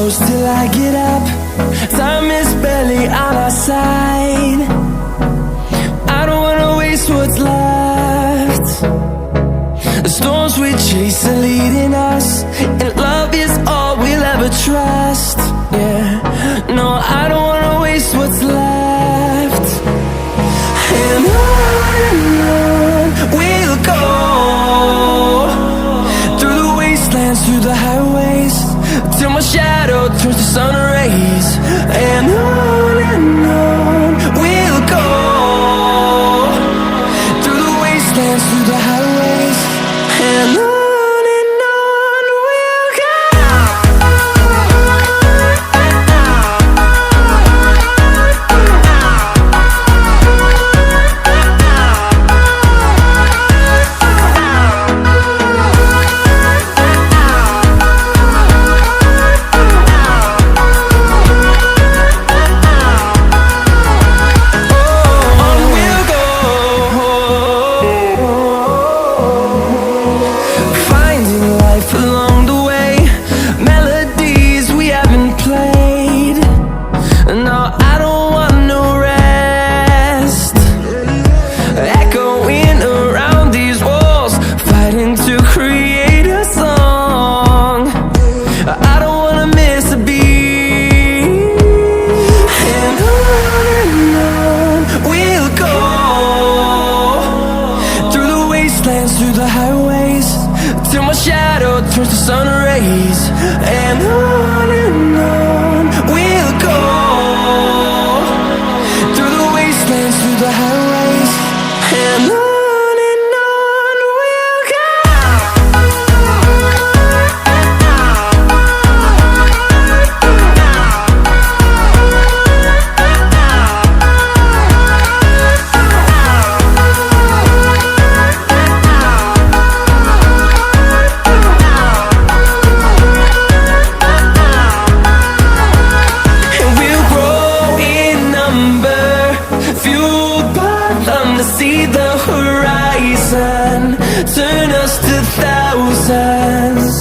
close till I get up. Time is barely on our side. I don't wanna waste what's left. The storms we chase are leading us, and love is all we'll ever trust. Yeah, no, I don't wanna waste what's left. And on we'll go, through the wastelands, through the highways, till my shadow turns to sun rays. And on we'll go, through the wastelands, through the highways, and on we'll go. Through the highways, till my shadow turns to sun rays. And on we'll go, through the wastelands, through the highways, and on we'll go. See the horizon turn us to thousands,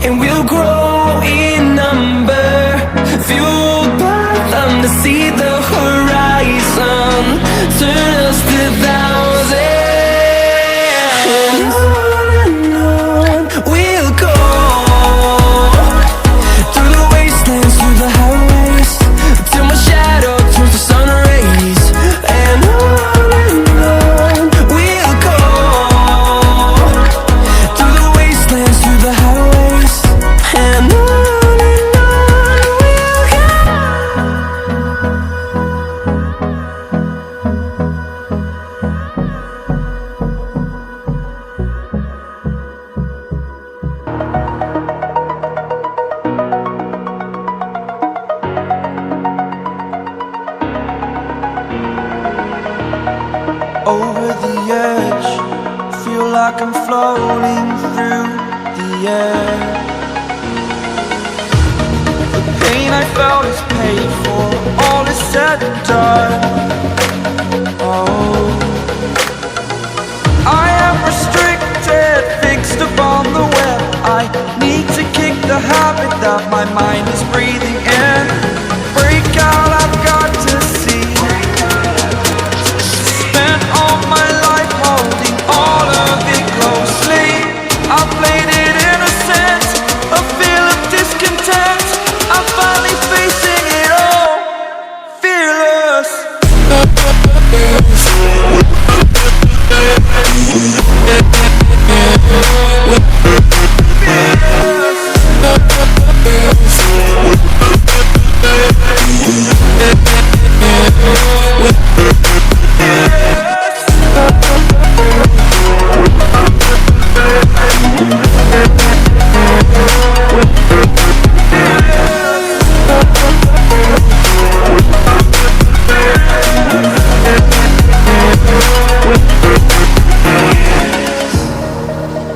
and we'll grow in number, fueled by them. To see the horizon turn us to thousands, and on we'll go, through the wastelands, through the highways, till my shadow turns to sun rays. And on over the edge, feel like I'm floating through the air. The pain I felt is paid for, all is said and done. Oh, I am restricted, fixed upon the web. I need to kick the habit that my mind is breathing in. Break out, I've got to see. Spent all my life holding all of it closely. I played it innocent, a feel of discontent. I'm finally facing it all, fearless.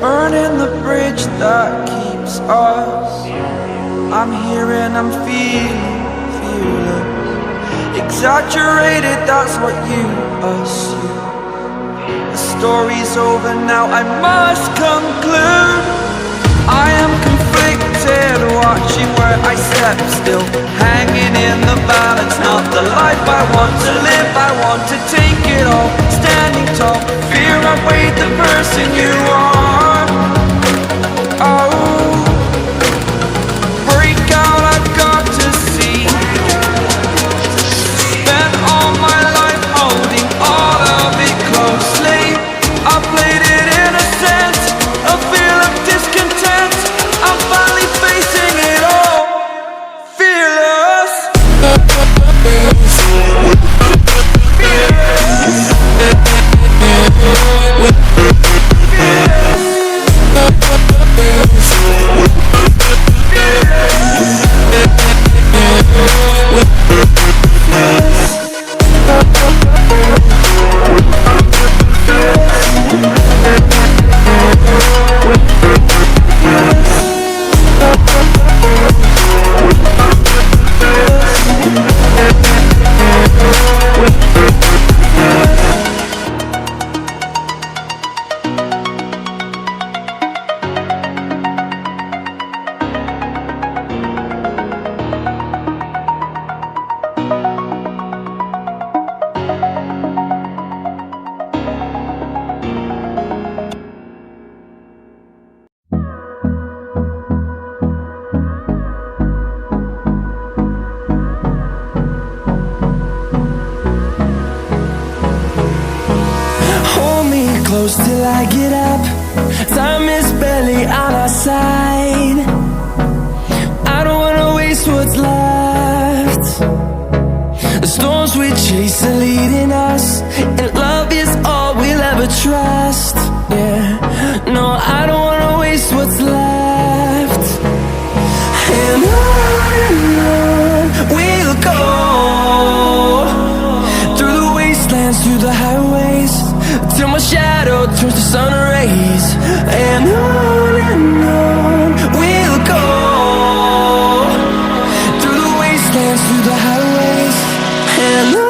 Burning the bridge that keeps us. I'm here and I'm feeling fearless. Exaggerated, that's what you assume. The story's over now, I must conclude. I am conflicted. head, watching where I step, still hanging in the balance. Not the life I want to live, I want to take it all, standing tall. Fear I weighed the person you are. Oh, break out, I've got to see. Spent all my life holding all of it closely. I played it innocent, a feel of discontent. I'm finally facing it all, fearless. Close till I get up. Time is barely on our side. I don't wanna waste what's left. The storms we chase are leading us, and love is all we'll ever trust. Yeah, no, I don't wanna waste what's left. And on we'll go, through the wastelands, through the highways, till my shadow turns to sun rays. And on we'll go, through the wastelands, through the highways, and on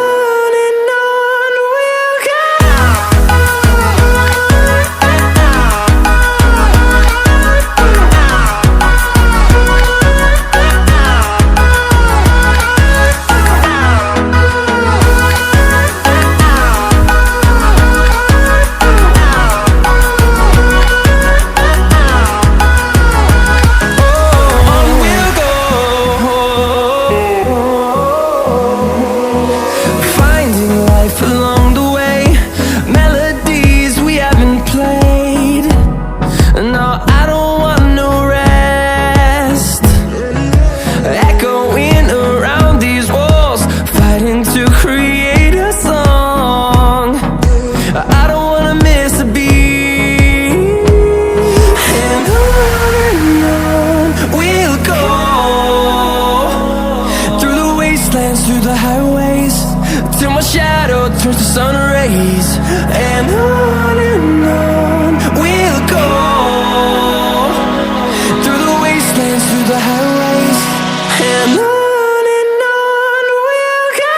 we'll go. Through the highways, till my shadow turns to sun rays. And on we'll go, through the wastelands, through the highways, and on we'll go.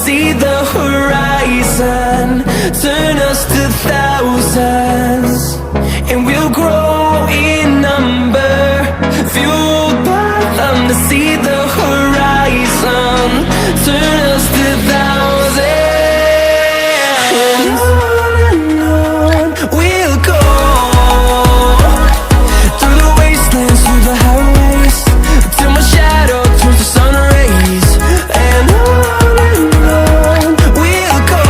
See the horizon turn us to thousands, and we'll grow in number, fueled by them. To see the horizon turn us to thousands, and on we'll go, through the wastelands, through the highways, till my shadow turns to sun rays. And on we'll go,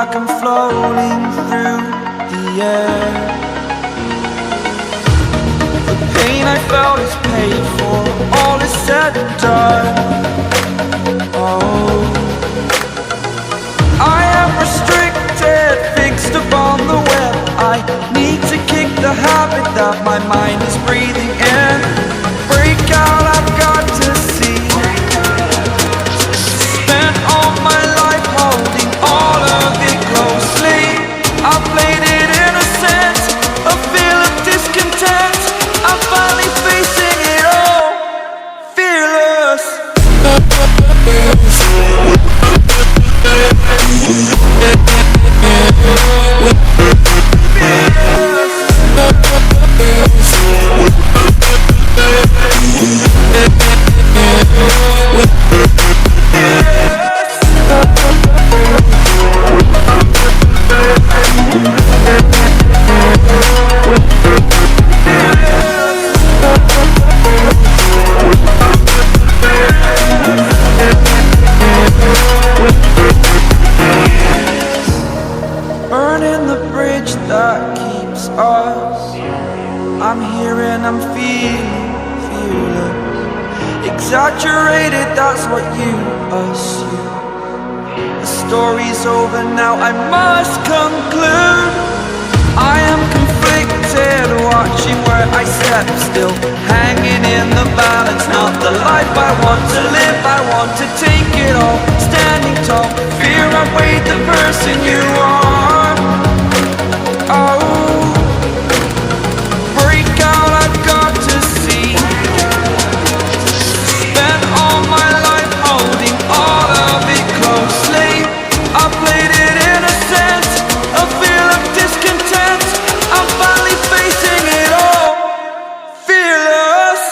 like I'm floating through the air. The pain I felt is paid for, all is said and done. Oh, I am restricted, fixed upon the web. I need to kick the habit that my mind is breathing in. Break out, I've got to see. Spent all my life holding all of it closely. I played it innocent, a feel of discontent. I'm finally facing it all, fearless. Burning the bridge that keeps us. I'm here and I'm feeling fearless. Exaggerated, that's what you assume. The story's over now, I must conclude. I am conflicted, watching where I step still, hanging in the balance. Not the life I want to live, I want to take it all. Standing tall, fear I weighed the person you are. Oh, break out, I've got to see. Spent all my life holding all of it closely. I played it innocent, a feel of discontent. I'm finally facing it all, fearless.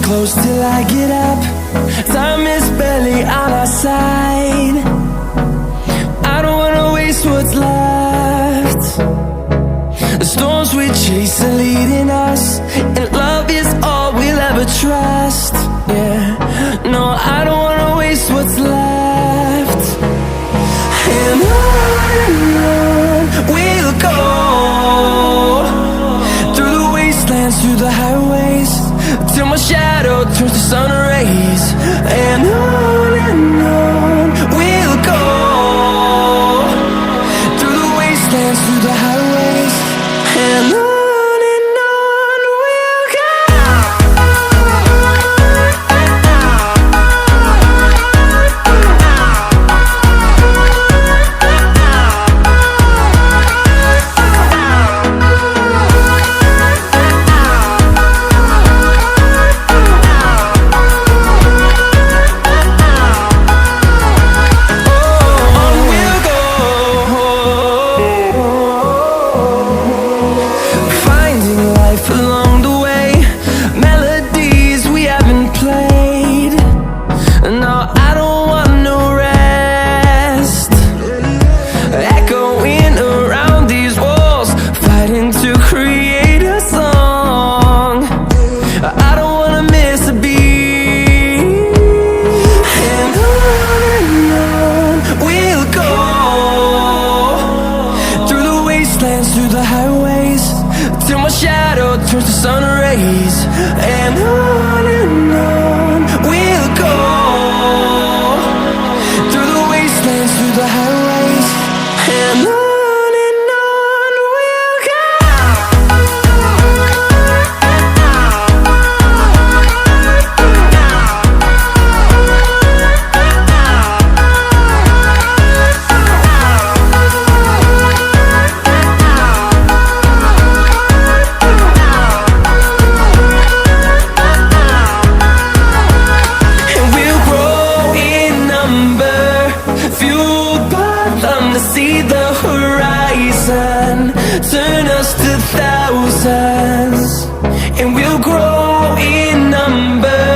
Close till I get up. Time is barely on our side. I don't wanna waste what's left. The storms we chase are leading us, and love is all we'll ever trust. Yeah, no, I don't wanna waste what's left. And on we'll go, through the wastelands, through the highways, till my shadow turns to sun rays. And on we'll go, through the wastelands, through the highways. And on we'll go. turns to sun rays, and on we'll grow in number.